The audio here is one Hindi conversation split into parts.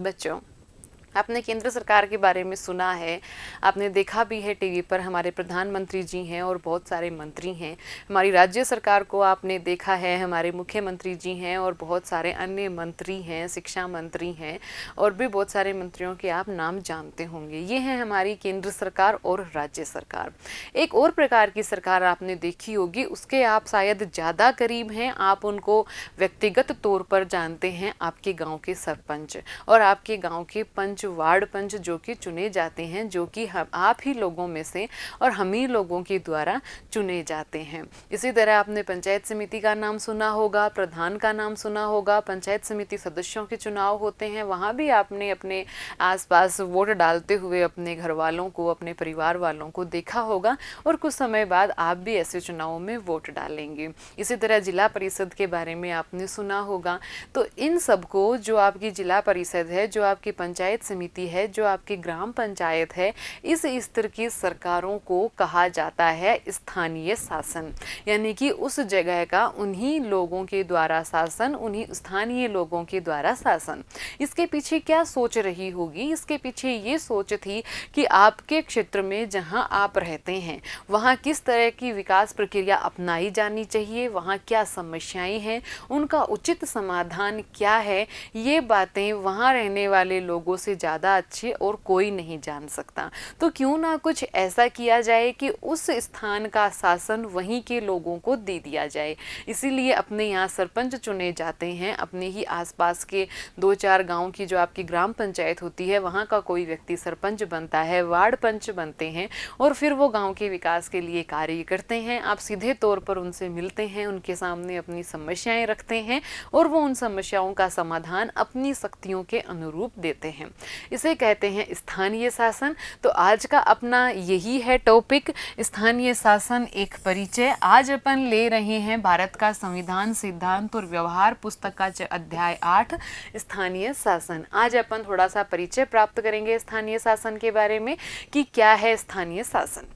बच्चों, आपने केंद्र सरकार के बारे में सुना है, आपने देखा भी है टीवी पर, हमारे प्रधानमंत्री जी हैं और बहुत सारे मंत्री हैं। हमारी राज्य सरकार को आपने देखा है, हमारे मुख्यमंत्री जी हैं और बहुत सारे अन्य मंत्री हैं, शिक्षा मंत्री हैं और भी बहुत सारे मंत्रियों के आप नाम जानते होंगे। ये हैं हमारी केंद्र सरकार और राज्य सरकार। एक और प्रकार की सरकार आपने देखी होगी, उसके आप शायद ज़्यादा करीब हैं, आप उनको व्यक्तिगत तौर पर जानते हैं, आपके गाँव के सरपंच और आपके गाँव के पंच, वार्ड पंच जो कि चुने जाते हैं, जो कि हम आप ही लोगों में से और हम ही लोगों के द्वारा चुने जाते हैं। इसी तरह आपने पंचायत समिति का नाम सुना होगा, प्रधान का नाम सुना होगा। पंचायत समिति सदस्यों के चुनाव होते हैं, वहाँ भी आपने अपने आसपास वोट डालते हुए अपने घर वालों को, अपने परिवार वालों को देखा होगा और कुछ समय बाद आप भी ऐसे चुनावों में वोट डालेंगे। इसी तरह जिला परिषद के बारे में आपने सुना होगा। तो इन सबको, जो आपकी जिला परिषद है, जो आपकी पंचायत समिति है, जो आपकी ग्राम पंचायत है, इस स्तर की सरकारों को कहा जाता है स्थानीय शासन, यानी कि उस जगह का उन्हीं लोगों के द्वारा शासन, उन्हीं स्थानीय लोगों के द्वारा शासन। इसके पीछे क्या सोच रही होगी? इसके पीछे ये सोच थी कि आपके क्षेत्र में जहां आप रहते हैं वहां किस तरह की विकास प्रक्रिया अपनाई जानी चाहिए, वहां क्या समस्याएं हैं, उनका उचित समाधान क्या है, ये बातें वहां रहने वाले लोगों से ज़्यादा अच्छे और कोई नहीं जान सकता। तो क्यों ना कुछ ऐसा किया जाए कि उस स्थान का शासन वहीं के लोगों को दे दिया जाए। इसीलिए अपने यहाँ सरपंच चुने जाते हैं, अपने ही आसपास के 2-4 गांव की जो आपकी ग्राम पंचायत होती है वहाँ का कोई व्यक्ति सरपंच बनता है, वार्ड पंच बनते हैं और फिर वो गाँव के विकास के लिए कार्य करते हैं। आप सीधे तौर पर उनसे मिलते हैं, उनके सामने अपनी समस्याएं रखते हैं और वो उन समस्याओं का समाधान अपनी शक्तियों के अनुरूप देते हैं। इसे कहते हैं स्थानीय शासन। तो आज का अपना यही है टॉपिक, स्थानीय शासन एक परिचय। आज अपन ले रहे हैं भारत का संविधान, सिद्धांत और व्यवहार पुस्तक का अध्याय 8 स्थानीय शासन। आज अपन थोड़ा सा परिचय प्राप्त करेंगे स्थानीय शासन के बारे में कि क्या है स्थानीय शासन।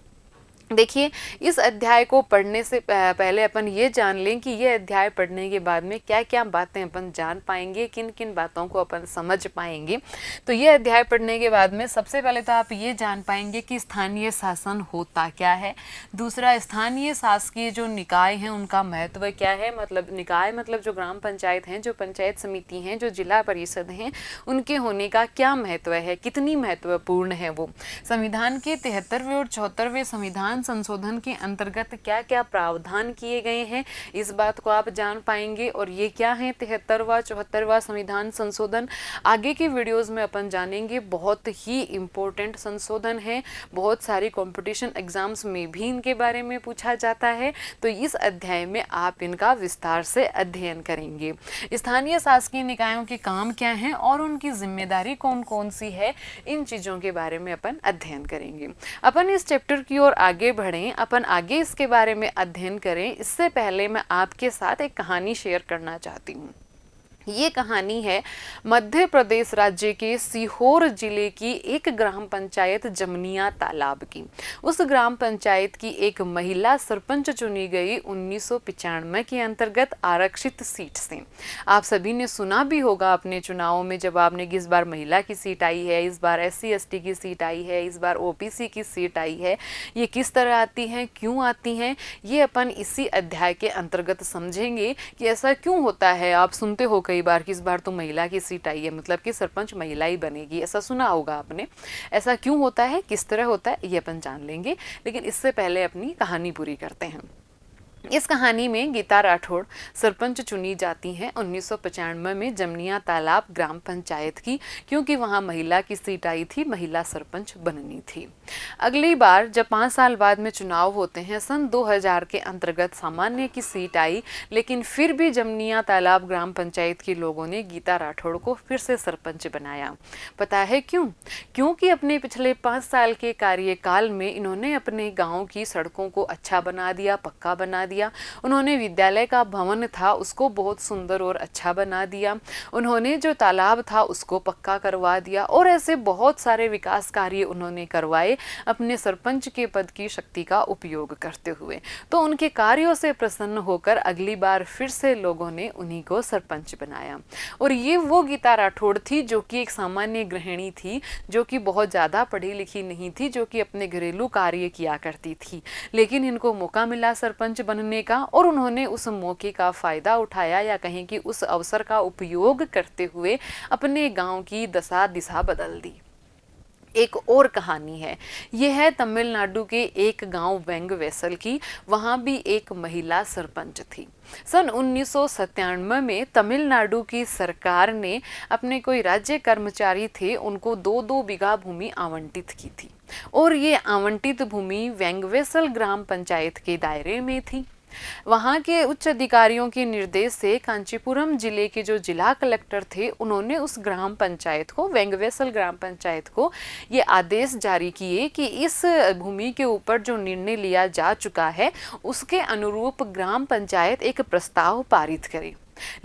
देखिए, इस अध्याय को पढ़ने से पहले अपन ये जान लें कि ये अध्याय पढ़ने के बाद में क्या क्या बातें अपन जान पाएंगे, किन किन बातों को अपन समझ पाएंगे। तो ये अध्याय पढ़ने के बाद में सबसे पहले तो आप ये जान पाएंगे कि स्थानीय शासन होता क्या है। दूसरा, स्थानीय शासकीय जो निकाय हैं उनका महत्व क्या है। मतलब निकाय मतलब जो ग्राम पंचायत हैं, जो पंचायत समिति हैं, जो जिला परिषद हैं, उनके होने का क्या महत्व है, कितनी महत्वपूर्ण है वो। संविधान के 73वें और 74वें संविधान संशोधन के अंतर्गत क्या क्या प्रावधान किए गए हैं, इस बात को आप जान पाएंगे। और ये क्या है 73वां 74वां संविधान संशोधन, आगे के वीडियोस में अपन जानेंगे। बहुत ही इम्पोर्टेंट संशोधन है, बहुत सारी कंपटीशन एग्जाम्स में भी इनके बारे में पूछा जाता है। तो इस अध्याय में आप इनका विस्तार से अध्ययन करेंगे। स्थानीय शासकीय निकायों के काम क्या हैं और उनकी जिम्मेदारी कौन कौन सी है, इन चीज़ों के बारे में अपन अध्ययन करेंगे। अपन इस चैप्टर की ओर आगे बढ़ें, अपन आगे इसके बारे में अध्ययन करें, इससे पहले मैं आपके साथ एक कहानी शेयर करना चाहती हूँ। ये कहानी है मध्य प्रदेश राज्य के सीहोर जिले की एक ग्राम पंचायत जमनिया तालाब की। उस ग्राम पंचायत की एक महिला सरपंच चुनी गई 1995 के अंतर्गत आरक्षित सीट से। आप सभी ने सुना भी होगा अपने चुनावों में, जब आपने इस बार महिला की सीट आई है, इस बार SC/ST की सीट आई है, इस बार OBC की सीट आई है, ये किस तरह आती हैं, क्यों आती हैं, ये अपन इसी अध्याय के अंतर्गत समझेंगे कि ऐसा क्यों होता है। आप सुनते हो कई बार कि इस बार तो महिला की सीट आई है, मतलब कि सरपंच महिला ही बनेगी, ऐसा सुना होगा आपने। ऐसा क्यों होता है, किस तरह होता है, ये अपन जान लेंगे। लेकिन इससे पहले अपनी कहानी पूरी करते हैं। इस कहानी में गीता राठौड़ सरपंच चुनी जाती हैं 1995 में जमनिया तालाब ग्राम पंचायत की, क्योंकि वहां महिला की सीट आई थी, महिला सरपंच बननी थी। अगली बार जब 5 साल बाद में चुनाव होते हैं, सन 2000 के अंतर्गत सामान्य की सीट आई, लेकिन फिर भी जमनिया तालाब ग्राम पंचायत के लोगों ने गीता राठौड़ को फिर से सरपंच बनाया। पता है क्यों? क्योंकि अपने पिछले 5 साल के कार्यकाल में इन्होंने अपने गाँव की सड़कों को अच्छा बना दिया, पक्का बना दिया, दिया। उन्होंने विद्यालय का भवन था उसको बहुत सुंदर और अच्छा बना दिया। उन्होंने जो तालाब था उसको पक्का करवा दिया और ऐसे बहुत सारे विकास कार्य उन्होंने करवाए अपने सरपंच के पद की शक्ति का उपयोग करते हुए। तो उनके कार्यों से प्रसन्न होकर अगली बार फिर से लोगों ने उन्हीं को सरपंच बनाया। और ये वो गीता राठौड़ थी जो कि एक सामान्य गृहिणी थी, जो कि बहुत ज़्यादा पढ़ी लिखी नहीं थी, जो कि अपने घरेलू कार्य किया करती थी। लेकिन इनको मौका मिला सरपंच बनने का और उन्होंने उस मौके का फ़ायदा उठाया, या कहें कि उस अवसर का उपयोग करते हुए अपने गांव की दशा दिशा बदल दी। एक और कहानी है, यह है तमिलनाडु के एक गांव वेंगवेसल की। वहां भी एक महिला सरपंच थी। सन 1997 में तमिलनाडु की सरकार ने अपने कोई राज्य कर्मचारी थे उनको 2-2 बीघा भूमि आवंटित की थी और ये आवंटित भूमि वेंगवेसल ग्राम पंचायत के दायरे में थी। वहां के उच्च अधिकारियों के निर्देश से कांचीपुरम जिले के जो जिला कलेक्टर थे उन्होंने उस ग्राम पंचायत को, वेंगवेसल ग्राम पंचायत को, ये आदेश जारी किए कि इस भूमि के ऊपर जो निर्णय लिया जा चुका है उसके अनुरूप ग्राम पंचायत एक प्रस्ताव पारित करे।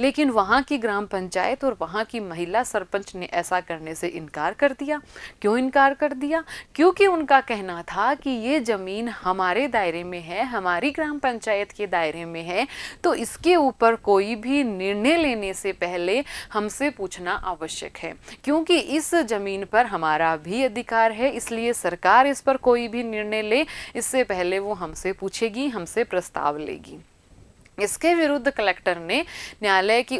लेकिन वहां की ग्राम पंचायत और वहां की महिला सरपंच ने ऐसा करने से इनकार कर दिया। क्यों इनकार कर दिया? क्योंकि उनका कहना था कि ये जमीन हमारे दायरे में है, हमारी ग्राम पंचायत के दायरे में है, तो इसके ऊपर कोई भी निर्णय लेने से पहले हमसे पूछना आवश्यक है, क्योंकि इस जमीन पर हमारा भी अधिकार है। इसलिए सरकार इस पर कोई भी निर्णय ले इससे पहले वो हमसे पूछेगी, हमसे प्रस्ताव लेगी। इसके विरुद्ध कलेक्टर ने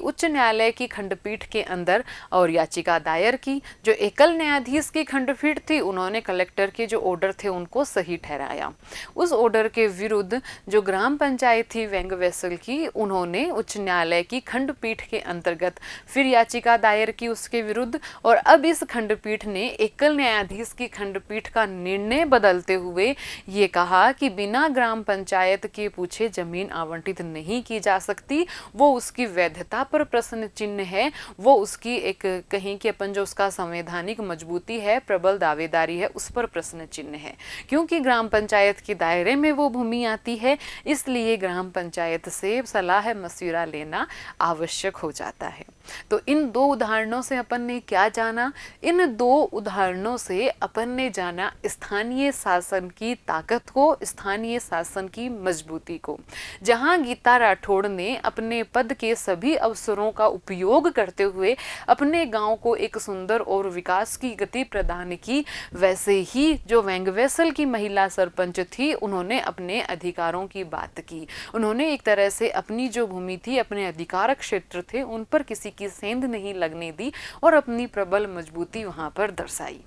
उच्च न्यायालय की खंडपीठ के अंदर और याचिका दायर की। जो एकल न्यायाधीश की खंडपीठ थी उन्होंने कलेक्टर के जो ऑर्डर थे उनको सही ठहराया। उस ऑर्डर के विरुद्ध जो ग्राम पंचायत थी वेंगवेसल की, उन्होंने उच्च न्यायालय की खंडपीठ के अंतर्गत फिर याचिका दायर की उसके विरुद्ध। और अब इस खंडपीठ ने एकल न्यायाधीश की खंडपीठ का निर्णय बदलते हुए ये कहा कि बिना ग्राम पंचायत के पूछे जमीन आवंटित नहीं की जा सकती। वो उसकी वैधता पर प्रश्न चिन्ह है, वो उसकी एक कहीं कि अपन जो उसका संवैधानिक मजबूती है, प्रबल दावेदारी है, उस पर प्रश्न चिन्ह है। क्योंकि ग्राम पंचायत के दायरे में वो भूमि आती है, इसलिए ग्राम पंचायत से सलाह मशविरा लेना आवश्यक हो जाता है। तो इन दो उदाहरणों से अपन ने क्या जाना? इन दो उदाहरणों से अपन ने जाना स्थानीय शासन की ताकत को, स्थानीय शासन की मजबूती को। जहां गीता राठौड़ ने अपने पद के सभी अवसरों का उपयोग करते हुए अपने गांव को एक सुंदर और विकास की गति प्रदान की, वैसे ही जो वेंगवेसल की महिला सरपंच थी उन्होंने अपने अधिकारों की बात की। उन्होंने एक तरह से अपनी जो भूमि थी, अपने अधिकार क्षेत्र थे, उन पर किसी की सेंध नहीं लगने दी और अपनी प्रबल मजबूती वहां पर दर्शाई।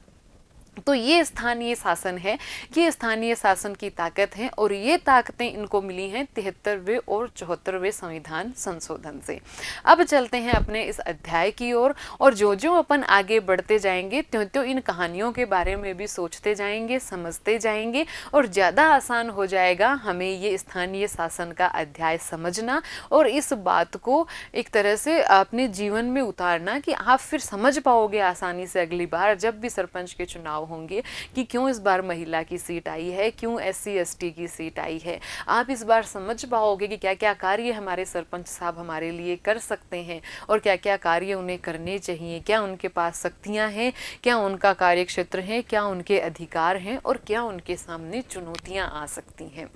तो ये स्थानीय शासन है, ये स्थानीय शासन की ताकत है और ये ताकतें इनको मिली हैं 73वें और 74वें संविधान संशोधन से। अब चलते हैं अपने इस अध्याय की ओर और जो जो अपन आगे बढ़ते जाएंगे त्यों त्यों इन कहानियों के बारे में भी सोचते जाएंगे, समझते जाएंगे और ज़्यादा आसान हो जाएगा हमें ये स्थानीय शासन का अध्याय समझना और इस बात को एक तरह से अपने जीवन में उतारना कि आप फिर समझ पाओगे आसानी से अगली बार जब भी सरपंच के चुनाव होंगे कि क्यों इस बार महिला की सीट आई है, क्यों SC ST की सीट आई है। आप इस बार समझ पाओगे कि क्या क्या कार्य हमारे सरपंच साहब हमारे लिए कर सकते हैं और क्या क्या कार्य उन्हें करने चाहिए, क्या उनके पास शक्तियां हैं, क्या उनका कार्य क्षेत्र है, क्या उनके अधिकार हैं और क्या उनके सामने चुनौतियां आ सकती हैं।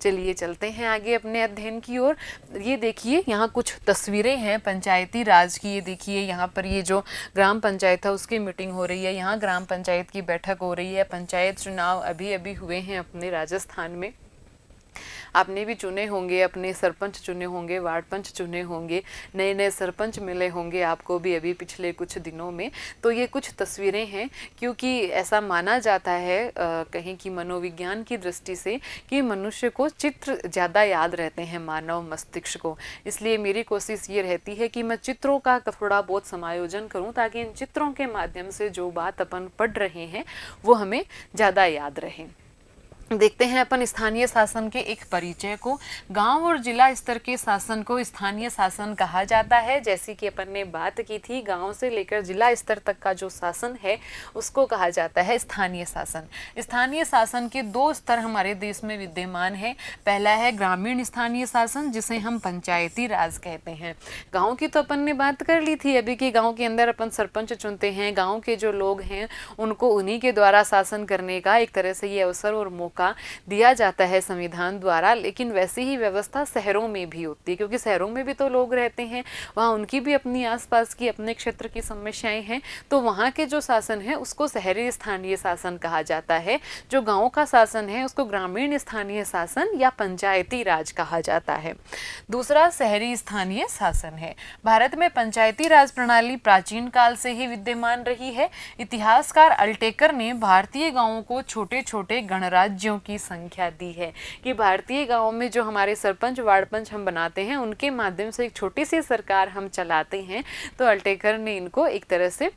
चलिए चलते हैं आगे अपने अध्ययन की ओर। ये देखिए यहाँ कुछ तस्वीरें हैं पंचायती राज की। ये देखिए यहाँ पर ये जो ग्राम पंचायत है उसकी मीटिंग हो रही है, यहाँ ग्राम पंचायत की बैठक हो रही है। पंचायत चुनाव अभी अभी हुए हैं अपने राजस्थान में। आपने भी चुने होंगे, अपने सरपंच चुने होंगे, वार्ड पंच चुने होंगे, नए नए सरपंच मिले होंगे आपको भी अभी पिछले कुछ दिनों में। तो ये कुछ तस्वीरें हैं क्योंकि ऐसा माना जाता है कहीं की मनोविज्ञान की दृष्टि से कि मनुष्य को चित्र ज़्यादा याद रहते हैं, मानव मस्तिष्क को। इसलिए मेरी कोशिश ये रहती है कि मैं चित्रों का थोड़ा बहुत समायोजन करूँ ताकि इन चित्रों के माध्यम से जो बात अपन पढ़ रहे हैं वो हमें ज़्यादा याद रहे। देखते हैं अपन स्थानीय शासन के एक परिचय को। गांव और जिला स्तर के शासन को स्थानीय शासन कहा जाता है। जैसी कि अपन ने बात की थी, गांव से लेकर जिला स्तर तक का जो शासन है उसको कहा जाता है स्थानीय शासन। स्थानीय शासन के दो स्तर हमारे देश में विद्यमान है। पहला है ग्रामीण स्थानीय शासन, जिसे हम पंचायती राज कहते हैं। गाँव की तो अपन ने बात कर ली थी अभी कि गाँव के अंदर अपन सरपंच चुनते हैं, गाँव के जो लोग हैं उनको उन्हीं के द्वारा शासन करने का एक तरह से ये अवसर और मौका दिया जाता है संविधान द्वारा। लेकिन वैसी ही व्यवस्था शहरों में भी होती है, क्योंकि शहरों में भी तो लोग रहते हैं, वहाँ उनकी भी अपनी आसपास की अपने क्षेत्र की समस्याएं हैं, तो वहाँ के जो शासन है उसको शहरी स्थानीय शासन कहा जाता है। जो गाँव का शासन है उसको ग्रामीण स्थानीय शासन या पंचायती राज कहा जाता है। दूसरा शहरी स्थानीय शासन है। भारत में पंचायती राज प्रणाली प्राचीन काल से ही विद्यमान रही है। इतिहासकार अल्टेकर ने भारतीय गांवों को छोटे छोटे गणराज्यों की संख्या दी है कि भारतीय गांवों में जो हमारे सरपंच वार्ड पंच हम बनाते हैं उनके माध्यम से एक छोटी सी सरकार हम चलाते हैं। तो अल्टेकर ने इनको एक तरह से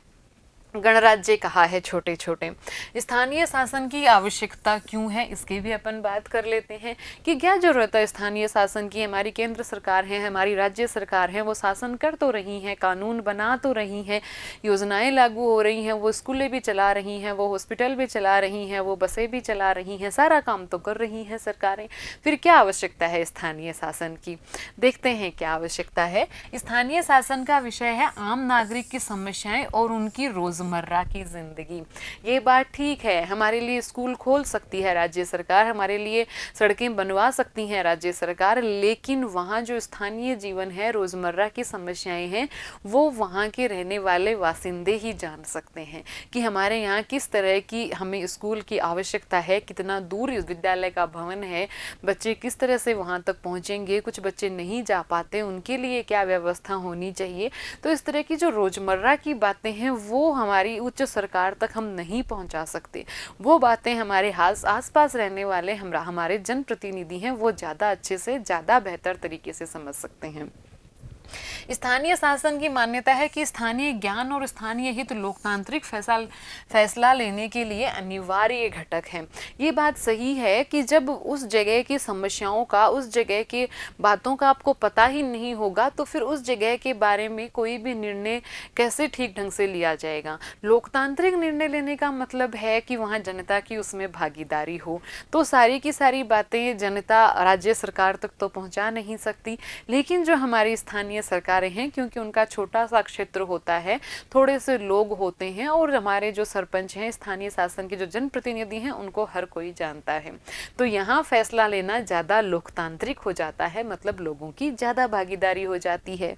गणराज्य कहा है, छोटे छोटे। स्थानीय शासन की आवश्यकता क्यों है इसकी भी अपन बात कर लेते हैं कि क्या जरूरत है स्थानीय शासन की। हमारी केंद्र सरकार है, हमारी राज्य सरकार है, वो शासन कर तो रही हैं, कानून बना तो रही हैं, योजनाएं लागू हो रही हैं, वो स्कूलें भी चला रही हैं, वो हॉस्पिटल भी चला रही हैं, वो बसें भी चला रही हैं, सारा काम तो कर रही हैं सरकारें। फिर क्या आवश्यकता है स्थानीय शासन की, देखते हैं क्या आवश्यकता है। स्थानीय शासन का विषय है आम नागरिक की समस्याएं और उनकी रोजमर्रा की जिंदगी। ये बात ठीक है, हमारे लिए स्कूल खोल सकती है राज्य सरकार, हमारे लिए सड़कें बनवा सकती हैं राज्य सरकार, लेकिन वहाँ जो स्थानीय जीवन है, रोजमर्रा की समस्याएं हैं, वो वहाँ के रहने वाले वासिंदे ही जान सकते हैं कि हमारे यहाँ किस तरह की हमें स्कूल की आवश्यकता है, कितना दूर विद्यालय का भवन है, बच्चे किस तरह से वहाँ तक पहुँचेंगे, कुछ बच्चे नहीं जा पाते, उनके लिए क्या व्यवस्था होनी चाहिए। तो इस तरह की जो रोजमर्रा की बातें हैं वो हमारी उच्च सरकार तक हम नहीं पहुंचा सकते। वो बातें हमारे आस पास रहने वाले हमारे जनप्रतिनिधि हैं वो ज़्यादा अच्छे से, ज़्यादा बेहतर तरीके से समझ सकते हैं। स्थानीय शासन की मान्यता है कि स्थानीय ज्ञान और स्थानीय हित लोकतांत्रिक फैसला लेने के लिए अनिवार्य घटक है। ये बात सही है कि जब उस जगह की समस्याओं का, उस जगह की बातों का आपको पता ही नहीं होगा तो फिर उस जगह के बारे में कोई भी निर्णय कैसे ठीक ढंग से लिया जाएगा। लोकतांत्रिक निर्णय लेने का मतलब है कि वहाँ जनता की उसमें भागीदारी हो। तो सारी की सारी बातें जनता राज्य सरकार तक तो पहुँचा नहीं सकती, लेकिन जो हमारी स्थानीय सरकारें हैं, क्योंकि उनका छोटा सा क्षेत्र होता है, थोड़े से लोग होते हैं और हमारे जो सरपंच हैं, स्थानीय शासन के जो जनप्रतिनिधि हैं, उनको हर कोई जानता है, तो यहाँ फैसला लेना ज़्यादा लोकतांत्रिक हो जाता है, मतलब लोगों की ज़्यादा भागीदारी हो जाती है।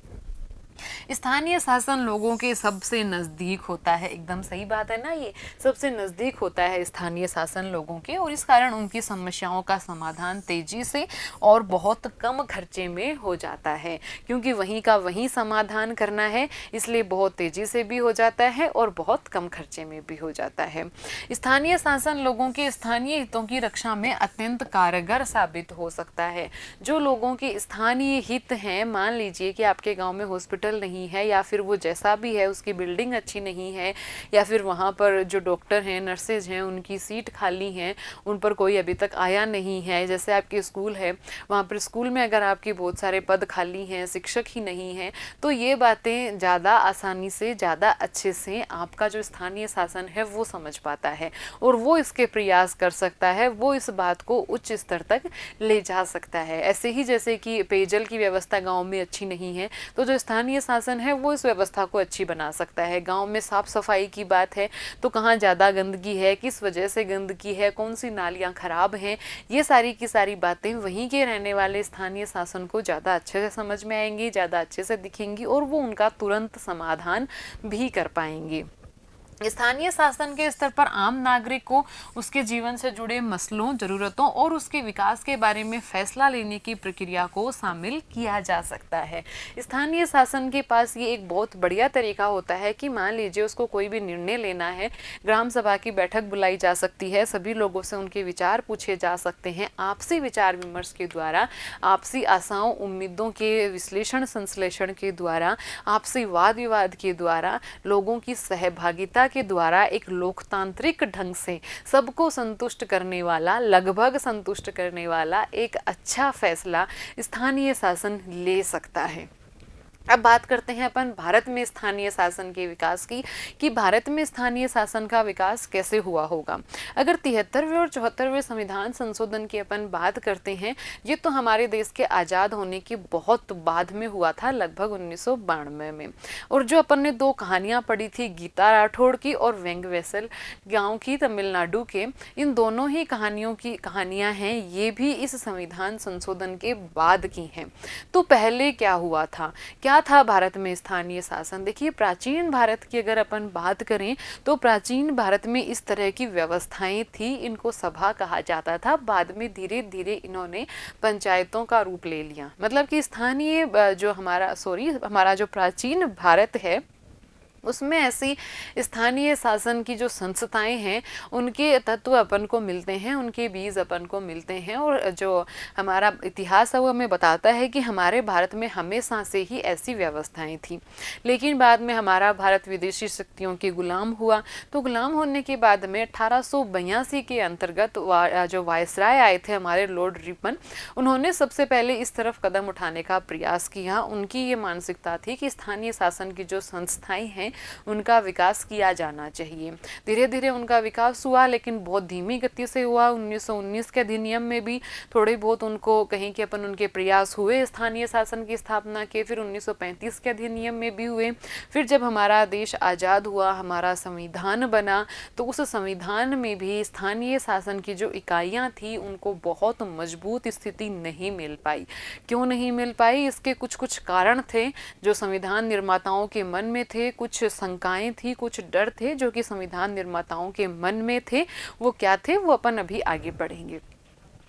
स्थानीय शासन लोगों के सबसे नज़दीक होता है, एकदम सही बात है ना, ये सबसे नज़दीक होता है स्थानीय शासन लोगों के, और इस कारण उनकी समस्याओं का समाधान तेजी से और बहुत कम खर्चे में हो जाता है, क्योंकि वहीं का वहीं समाधान करना है, इसलिए बहुत तेजी से भी हो जाता है और बहुत कम खर्चे में भी हो जाता है। स्थानीय शासन लोगों के स्थानीय हितों की रक्षा में अत्यंत कारगर साबित हो सकता है। जो लोगों के स्थानीय हित हैं, मान लीजिए कि आपके गाँव में हॉस्पिटल नहीं है, या फिर वो जैसा भी है उसकी बिल्डिंग अच्छी नहीं है, या फिर वहाँ पर जो डॉक्टर हैं, नर्सेज हैं, उनकी सीट खाली हैं, उन पर कोई अभी तक आया नहीं है। जैसे आपके स्कूल है, वहाँ पर स्कूल में अगर आपके बहुत सारे पद खाली हैं, शिक्षक ही नहीं हैं, तो ये बातें ज़्यादा आसानी से, ज़्यादा अच्छे से आपका जो स्थानीय शासन है वो समझ पाता है और वो इसके प्रयास कर सकता है, वो इस बात को उच्च स्तर तक ले जा सकता है। ऐसे ही जैसे कि पेयजल की व्यवस्था गाँव में अच्छी नहीं है, तो जो स्थानीय शासन है वो इस व्यवस्था को अच्छी बना सकता है। गांव में साफ सफाई की बात है तो कहाँ ज़्यादा गंदगी है, किस वजह से गंदगी है, कौन सी नालियाँ खराब हैं, ये सारी की सारी बातें वहीं के रहने वाले स्थानीय शासन को ज़्यादा अच्छे से समझ में आएंगी, ज़्यादा अच्छे से दिखेंगी और वो उनका तुरंत समाधान भी कर पाएंगे। स्थानीय शासन के स्तर पर आम नागरिक को उसके जीवन से जुड़े मसलों, जरूरतों और उसके विकास के बारे में फैसला लेने की प्रक्रिया को शामिल किया जा सकता है। स्थानीय शासन के पास ये एक बहुत बढ़िया तरीका होता है कि मान लीजिए उसको कोई भी निर्णय लेना है, ग्राम सभा की बैठक बुलाई जा सकती है, सभी लोगों से उनके विचार पूछे जा सकते हैं, आपसी विचार विमर्श के द्वारा, आपसी आशाओं उम्मीदों के विश्लेषण संश्लेषण के द्वारा, आपसी वाद विवाद के द्वारा, लोगों की सहभागिता के द्वारा एक लोकतांत्रिक ढंग से सबको संतुष्ट करने वाला, लगभग संतुष्ट करने वाला एक अच्छा फैसला स्थानीय शासन ले सकता है। अब बात करते हैं अपन भारत में स्थानीय शासन के विकास की, कि भारत में स्थानीय शासन का विकास कैसे हुआ होगा। अगर 73वें और 74वें संविधान संशोधन की अपन बात करते हैं, ये तो हमारे देश के आज़ाद होने की बहुत बाद में हुआ था, लगभग 1992 में। और जो अपन ने 2 कहानियाँ पढ़ी थी, गीता राठौड़ की और वेंगवेसल गाँव की तमिलनाडु के, इन दोनों ही कहानियाँ हैं, ये भी इस संविधान संशोधन के बाद की हैं। तो पहले क्या हुआ था, क्या था भारत में स्थानीय शासन? देखिए, प्राचीन भारत की अगर अपन बात करें तो प्राचीन भारत में इस तरह की व्यवस्थाएं थी, इनको सभा कहा जाता था। बाद में धीरे धीरे इन्होंने पंचायतों का रूप ले लिया। मतलब कि स्थानीय जो हमारा जो प्राचीन भारत है, उसमें ऐसी स्थानीय शासन की जो संस्थाएं हैं, उनके तत्व अपन को मिलते हैं, उनके बीज अपन को मिलते हैं। और जो हमारा इतिहास है वो हमें बताता है कि हमारे भारत में हमेशा से ही ऐसी व्यवस्थाएं थी। लेकिन बाद में हमारा भारत विदेशी शक्तियों के गुलाम हुआ। तो गुलाम होने के बाद में 1882 के अंतर्गत जो वायसराय आए थे हमारे लॉर्ड रिपन, उन्होंने सबसे पहले इस तरफ कदम उठाने का प्रयास किया। उनकी ये मानसिकता थी कि स्थानीय शासन की जो संस्थाएं हैं उनका विकास किया जाना चाहिए। धीरे धीरे उनका विकास हुआ, लेकिन बहुत धीमी गति से हुआ। 1919 के अधिनियम में भी थोड़े बहुत उनको कहीं कि अपन उनके प्रयास हुए स्थानीय शासन की स्थापना के। फिर 1935 के अधिनियम में भी हुए। फिर जब हमारा देश आज़ाद हुआ, हमारा संविधान बना, तो उस संविधान में भी स्थानीय शासन की जो इकाइयाँ थी उनको बहुत मजबूत स्थिति नहीं मिल पाई। क्यों नहीं मिल पाई? इसके कुछ कुछ कारण थे जो संविधान निर्माताओं के मन में थे। कुछ शंकाएं थी, कुछ डर थे जो कि संविधान निर्माताओं के मन में थे। वो क्या थे, वो अपन अभी आगे बढ़ेंगे।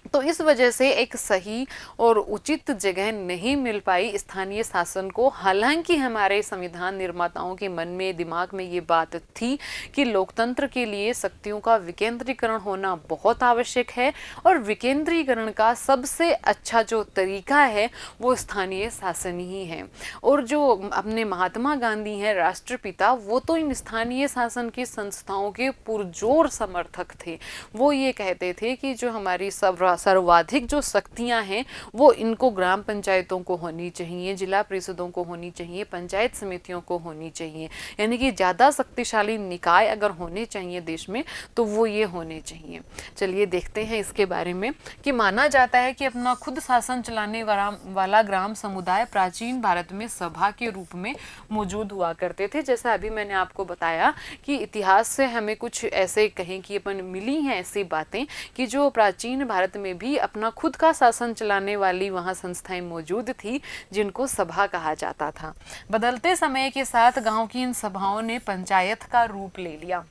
तो इस वजह से एक सही और उचित जगह नहीं मिल पाई स्थानीय शासन को। हालांकि हमारे संविधान निर्माताओं के मन में, दिमाग में ये बात थी कि लोकतंत्र के लिए शक्तियों का विकेंद्रीकरण होना बहुत आवश्यक है, और विकेंद्रीकरण का सबसे अच्छा जो तरीका है वो स्थानीय शासन ही है। और जो अपने महात्मा गांधी हैं, राष्ट्रपिता, वो तो इन स्थानीय शासन की संस्थाओं के पुरजोर समर्थक थे। वो ये कहते थे कि जो हमारी सर्वाधिक जो शक्तियां हैं वो इनको ग्राम पंचायतों को होनी चाहिए, जिला परिषदों को होनी चाहिए, पंचायत समितियों को होनी चाहिए। यानी कि ज़्यादा शक्तिशाली निकाय अगर होने चाहिए देश में तो वो ये होने चाहिए। चलिए देखते हैं इसके बारे में, कि माना जाता है कि अपना खुद शासन चलाने वाला ग्राम समुदाय प्राचीन भारत में सभा के रूप में मौजूद हुआ करते थे। जैसा अभी मैंने आपको बताया कि इतिहास से हमें कुछ ऐसे कहें कि अपन मिली हैं ऐसी बातें कि जो प्राचीन भारत में भी अपना खुद का शासन चलाने वाली वहाँ संस्थाएं मौजूद थी, जिनको सभा कहा जाता था। बदलते समय के साथ गांव की इन सभाओं ने पंचायत का रूप ले लिया।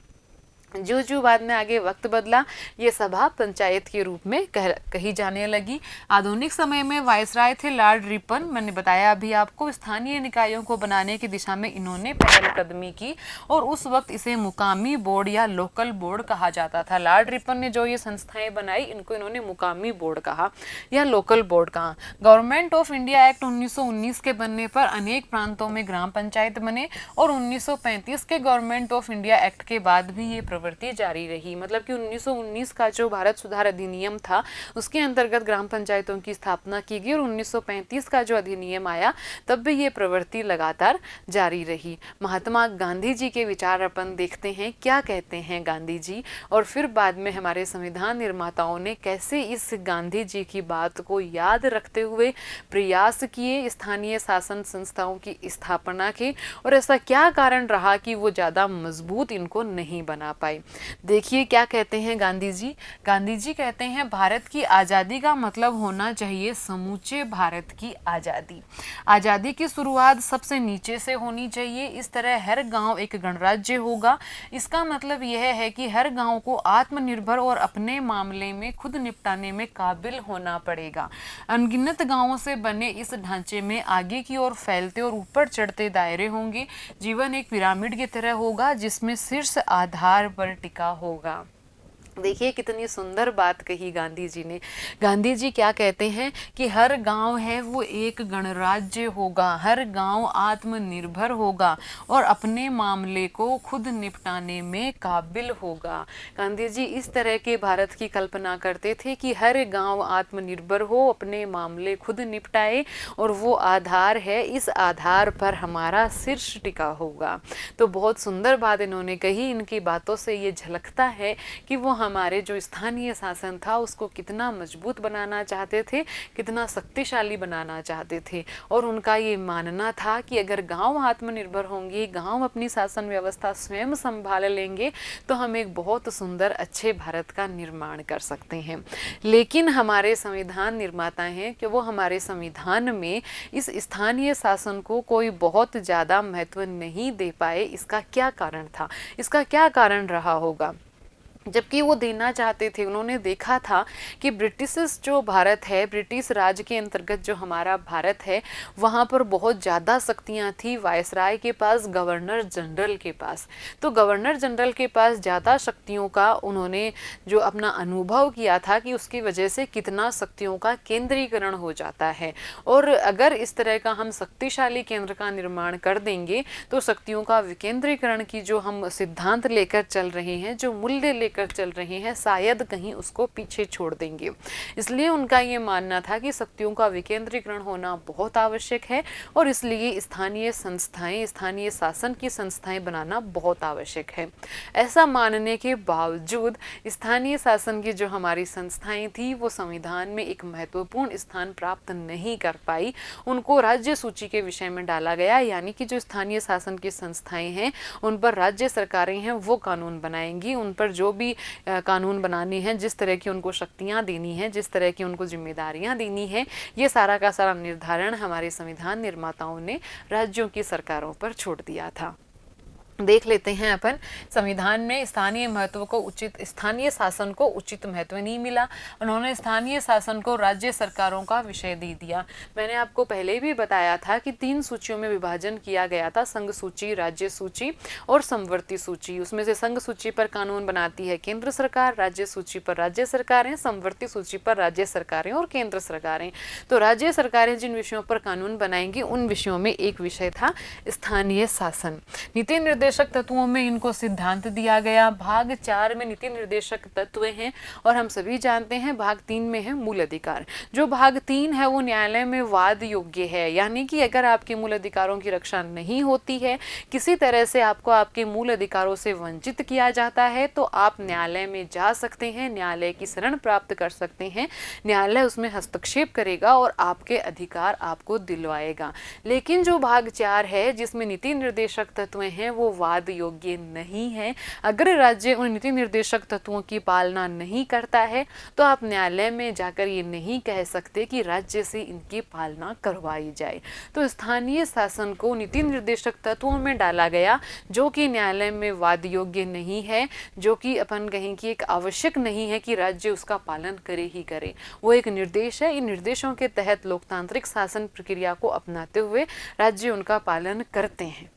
जो जो बाद में आगे वक्त बदला, ये सभा पंचायत के रूप में कही जाने लगी। आधुनिक समय में वायसराय थे लॉर्ड रिपन। मैंने बताया अभी आपको, स्थानीय निकायों को बनाने की दिशा में इन्होंने पहलकदमी की, और उस वक्त इसे मुकामी बोर्ड या लोकल बोर्ड कहा जाता था। लॉर्ड रिपन ने जो ये संस्थाएं बनाई, इनको इन्होंने मुकामी बोर्ड कहा या लोकल बोर्ड कहा। गवर्नमेंट ऑफ इंडिया एक्ट 1919 के बनने पर अनेक प्रांतों में ग्राम पंचायत बने, और 1935 के गवर्नमेंट ऑफ इंडिया एक्ट के बाद भी ये प्रवृत्ति जारी रही। मतलब कि 1919 का जो भारत सुधार अधिनियम था, उसके अंतर्गत ग्राम पंचायतों की स्थापना की गई, और 1935 का जो अधिनियम आया तब भी ये प्रवृत्ति लगातार जारी रही। महात्मा गांधी जी के विचार अपन देखते हैं, क्या कहते हैं गांधी जी, और फिर बाद में हमारे संविधान निर्माताओं ने कैसे इस गांधी जी की बात को याद रखते हुए प्रयास किए स्थानीय शासन संस्थाओं की स्थापना के, और ऐसा क्या कारण रहा कि वो ज़्यादा मजबूत इनको नहीं बना पाए। देखिए क्या कहते हैं गांधी जी। गांधी जी कहते हैं, भारत की आज़ादी का मतलब होना चाहिए समूचे भारत की आज़ादी। आज़ादी की शुरुआत सबसे नीचे से होनी चाहिए। इस तरह हर गांव एक गणराज्य होगा। इसका मतलब यह है कि हर गांव को आत्मनिर्भर और अपने मामले में खुद निपटाने में काबिल होना पड़ेगा। अनगिनत गांवों से बने इस ढांचे में आगे की ओर फैलते और ऊपर चढ़ते दायरे होंगे। जीवन एक पिरामिड की तरह होगा, जिसमें शीर्ष आधार पर टिका होगा। देखिए कितनी सुंदर बात कही गांधी जी ने। गांधी जी क्या कहते हैं कि हर गांव है वो एक गणराज्य होगा, हर गांव आत्मनिर्भर होगा और अपने मामले को खुद निपटाने में काबिल होगा। गांधी जी इस तरह के भारत की कल्पना करते थे कि हर गांव आत्मनिर्भर हो, अपने मामले खुद निपटाए और वो आधार है, इस आधार पर हमारा शीर्ष टिका होगा। तो बहुत सुंदर बात इन्होंने कही। इनकी बातों से ये झलकता है कि वो हमारे जो स्थानीय शासन था उसको कितना मजबूत बनाना चाहते थे, कितना शक्तिशाली बनाना चाहते थे। और उनका ये मानना था कि अगर गांव आत्मनिर्भर होंगे, गांव अपनी शासन व्यवस्था स्वयं संभाल लेंगे तो हम एक बहुत सुंदर अच्छे भारत का निर्माण कर सकते हैं। लेकिन हमारे संविधान निर्माता हैं कि वो हमारे संविधान में इस स्थानीय शासन को कोई बहुत ज़्यादा महत्व नहीं दे पाए। इसका क्या कारण था, इसका क्या कारण रहा होगा? जबकि वो देना चाहते थे, उन्होंने देखा था कि ब्रिटिश जो भारत है, ब्रिटिश राज के अंतर्गत जो हमारा भारत है, वहाँ पर बहुत ज़्यादा शक्तियाँ थी वायसराय के पास, गवर्नर जनरल के पास। तो गवर्नर जनरल के पास ज़्यादा शक्तियों का उन्होंने जो अपना अनुभव किया था कि उसकी वजह से कितना शक्तियों का केंद्रीकरण हो जाता है। और अगर इस तरह का हम शक्तिशाली केंद्र का निर्माण कर देंगे तो शक्तियों का विकेंद्रीकरण की जो हम सिद्धांत लेकर चल रहे हैं, जो मूल्य लेकर चल रहे हैं, शायद कहीं उसको पीछे छोड़ देंगे। इसलिए उनका ये मानना था कि शक्तियों का विकेंद्रीकरण होना बहुत आवश्यक है और इसलिए स्थानीय संस्थाएं, स्थानीय शासन की संस्थाएं बनाना बहुत आवश्यक है। ऐसा मानने के बावजूद स्थानीय शासन की जो हमारी संस्थाएं थी वो संविधान में एक महत्वपूर्ण स्थान प्राप्त नहीं कर पाई। उनको राज्य सूची के विषय में डाला गया, यानी कि जो स्थानीय शासन की संस्थाएं हैं उन पर राज्य सरकारें हैं वो कानून बनाएंगी, उन पर जो भी कानून बनाने हैं, जिस तरह की उनको शक्तियां देनी है, जिस तरह की उनको जिम्मेदारियां देनी है, ये सारा का सारा निर्धारण हमारे संविधान निर्माताओं ने राज्यों की सरकारों पर छोड़ दिया था। देख लेते हैं अपन, संविधान में स्थानीय महत्व को उचित, स्थानीय शासन को उचित महत्व नहीं मिला। उन्होंने स्थानीय शासन को राज्य सरकारों का विषय दे दिया। मैंने आपको पहले भी बताया था कि 3 सूचियों में विभाजन किया गया था, संघ सूची, राज्य सूची और समवर्ती सूची। उसमें से संघ सूची पर कानून बनाती है केंद्र सरकार, राज्य सूची पर राज्य सरकारें, समवर्ती सूची पर राज्य सरकारें और केंद्र सरकारें। तो राज्य सरकारें जिन विषयों पर कानून बनाएंगी उन विषयों में एक विषय था स्थानीय शासन। नीति निर्देशक तत्वों में इनको सिद्धांत दिया गया। भाग 4 में नीति निर्देशक तत्व हैं और हम सभी जानते हैं भाग 3 में है मूल अधिकार। जो भाग 3 है वो न्यायालय में वाद योग्य है, यानी कि अगर आपके मूल अधिकारों की रक्षा नहीं होती है, किसी तरह से आपको आपके मूल अधिकारों से वंचित किया जाता है, तो आप न्यायालय में जा सकते हैं, न्यायालय की शरण प्राप्त कर सकते हैं। न्यायालय उसमें हस्तक्षेप करेगा और आपके अधिकार आपको दिलवाएगा। लेकिन जो भाग 4 है जिसमें नीति निर्देशक तत्व हैं वो वाद योग्य नहीं है। अगर राज्य उन नीति निर्देशक तत्वों की पालना नहीं करता है तो आप न्यायालय में जाकर ये नहीं कह सकते कि राज्य से इनकी पालना करवाई जाए। तो स्थानीय शासन को नीति निर्देशक तत्वों में डाला गया जो कि न्यायालय में वाद योग्य नहीं है, जो कि अपन कहें कि एक आवश्यक नहीं है कि राज्य उसका पालन करे ही करे। वो एक निर्देश है, इन निर्देशों के तहत लोकतांत्रिक शासन प्रक्रिया को अपनाते हुए राज्य उनका पालन करते हैं।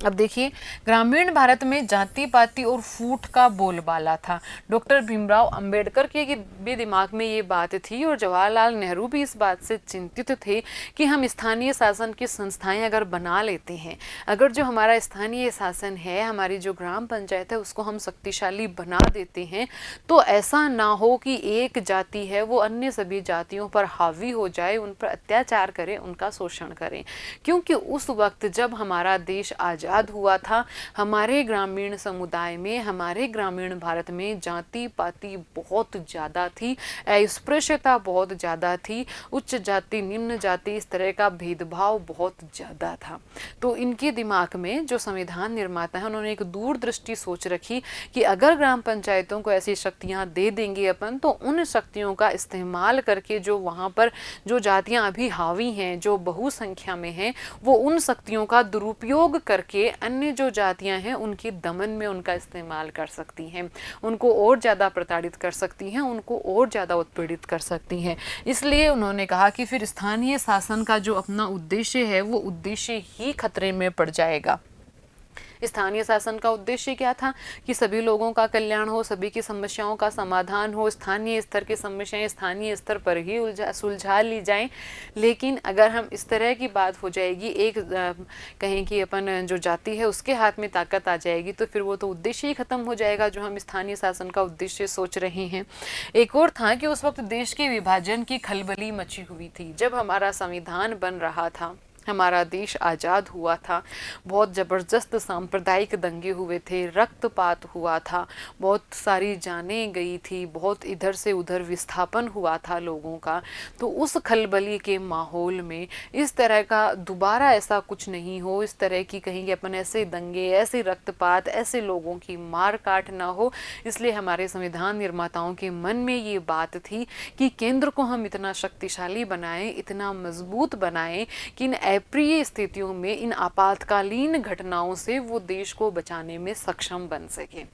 अब देखिए, ग्रामीण भारत में जाति पाति और फूट का बोलबाला था। डॉक्टर भीमराव अंबेडकर के भी दिमाग में ये बात थी और जवाहरलाल नेहरू भी इस बात से चिंतित थे कि हम स्थानीय शासन की संस्थाएं अगर बना लेते हैं, अगर जो हमारा स्थानीय शासन है, हमारी जो ग्राम पंचायत है, उसको हम शक्तिशाली बना देते हैं तो ऐसा ना हो कि एक जाति है वो अन्य सभी जातियों पर हावी हो जाए, उन पर अत्याचार करे, उनका शोषण करें। क्योंकि उस वक्त जब हमारा देश आजाद हुआ था, हमारे ग्रामीण समुदाय में, हमारे ग्रामीण भारत में जाति पाति बहुत ज़्यादा थी, अस्पृश्यता बहुत ज़्यादा थी, उच्च जाति निम्न जाति इस तरह का भेदभाव बहुत ज़्यादा था। तो इनके दिमाग में जो संविधान निर्माता है उन्होंने एक दूरदृष्टि सोच रखी कि अगर ग्राम पंचायतों को ऐसी शक्तियां दे देंगे अपन, तो उन शक्तियों का इस्तेमाल करके जो वहाँ पर जो जातियां अभी हावी हैं, जो बहुसंख्या में हैं, वो उन शक्तियों का दुरुपयोग करके अन्य जो जातियां हैं उनके दमन में उनका इस्तेमाल कर सकती हैं, उनको और ज़्यादा प्रताड़ित कर सकती हैं, उनको और ज़्यादा उत्पीड़ित कर सकती हैं। इसलिए उन्होंने कहा कि फिर स्थानीय शासन का जो अपना उद्देश्य है वो उद्देश्य ही खतरे में पड़ जाएगा। स्थानीय शासन का उद्देश्य क्या था कि सभी लोगों का कल्याण हो, सभी की समस्याओं का समाधान हो, स्थानीय स्तर की समस्याएं स्थानीय स्तर पर ही सुलझा ली जाएं। लेकिन अगर हम इस तरह की बात हो जाएगी, एक कहें कि अपन जो जाति है उसके हाथ में ताकत आ जाएगी, तो फिर वो तो उद्देश्य ही खत्म हो जाएगा जो हम स्थानीय शासन का उद्देश्य सोच रहे हैं। एक और था कि उस वक्त देश के विभाजन की खलबली मची हुई थी। जब हमारा संविधान बन रहा था, हमारा देश आज़ाद हुआ था, बहुत ज़बरदस्त सांप्रदायिक दंगे हुए थे, रक्तपात हुआ था, बहुत सारी जानें गई थी, बहुत इधर से उधर विस्थापन हुआ था लोगों का। तो उस खलबली के माहौल में इस तरह का दोबारा ऐसा कुछ नहीं हो, इस तरह की कहेंगे अपन ऐसे दंगे, ऐसे रक्तपात, ऐसे लोगों की मार काट ना हो, इसलिए हमारे संविधान निर्माताओं के मन में ये बात थी कि केंद्र को हम इतना शक्तिशाली बनाएं, इतना मजबूत बनाएं कि इन अप्रिय स्थितियों में, इन आपातकालीन घटनाओं से वो देश को बचाने में सक्षम बन सके।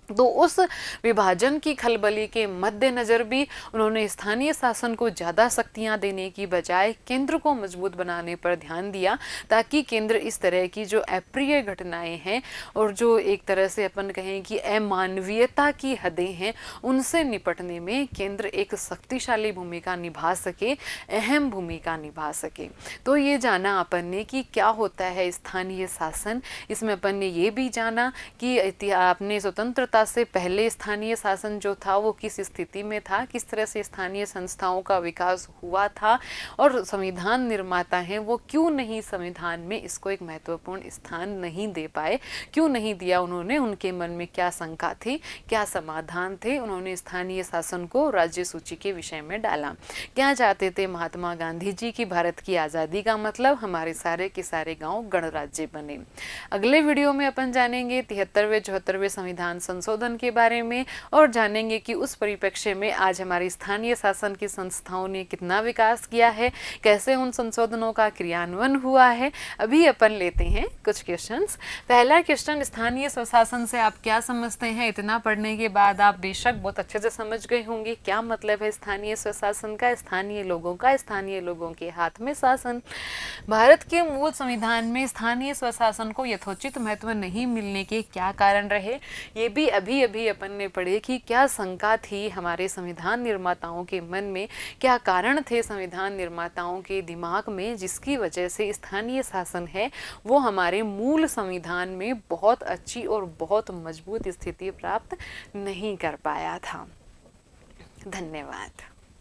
तो उस विभाजन की खलबली के मद्देनजर भी उन्होंने स्थानीय शासन को ज़्यादा शक्तियां देने की बजाय केंद्र को मजबूत बनाने पर ध्यान दिया, ताकि केंद्र इस तरह की जो अप्रिय घटनाएं हैं और जो एक तरह से अपन कहें कि अमानवीयता की हदें हैं, उनसे निपटने में केंद्र एक शक्तिशाली भूमिका निभा सके, अहम भूमिका निभा सके। तो ये जाना अपन ने कि क्या होता है स्थानीय शासन। इसमें अपन ने ये भी जाना कि अपने स्वतंत्रता से पहले स्थानीय शासन जो था वो किस स्थिति में था, किस तरह से स्थानीय संस्थाओं का विकास हुआ था, और संविधान निर्माता हैं वो क्यों नहीं संविधान में इसको एक महत्वपूर्ण स्थान नहीं दे पाए, क्यों नहीं दिया उन्होंने, उनके मन में क्या शंका थी, क्या समाधान थे, उन्होंने स्थानीय शासन को राज्य सूची के विषय में डाला। क्या चाहते थे महात्मा गांधी जी की भारत की आज़ादी का मतलब हमारे सारे के सारे गांव गणराज्य बने। अगले वीडियो में अपन जानेंगे 73वें 74वें संविधान संशोधन के बारे में, और जानेंगे कि उस परिप्रेक्ष्य में आज हमारी स्थानीय शासन की संस्थाओं ने कितना विकास किया है, कैसे उन संशोधनों का क्रियान्वयन हुआ है। अभी अपन लेते हैं कुछ क्वेश्चंस। पहला क्वेश्चन, स्थानीय स्वशासन से आप क्या समझते हैं? इतना पढ़ने के बाद आप बेशक बहुत अच्छे से समझ गए होंगे क्या मतलब है स्थानीय स्वशासन का। स्थानीय लोगों का, स्थानीय लोगों के हाथ में शासन। भारत के मूल संविधान में स्थानीय स्वशासन को यथोचित महत्व नहीं मिलने के क्या कारण रहे, ये भी अभी अभी अपन ने पढ़े कि क्या शंका थी हमारे संविधान निर्माताओं के मन में, क्या कारण थे संविधान निर्माताओं के दिमाग में, जिसकी वजह से स्थानीय शासन है वो हमारे मूल संविधान में बहुत अच्छी और बहुत मजबूत स्थिति प्राप्त नहीं कर पाया था। धन्यवाद।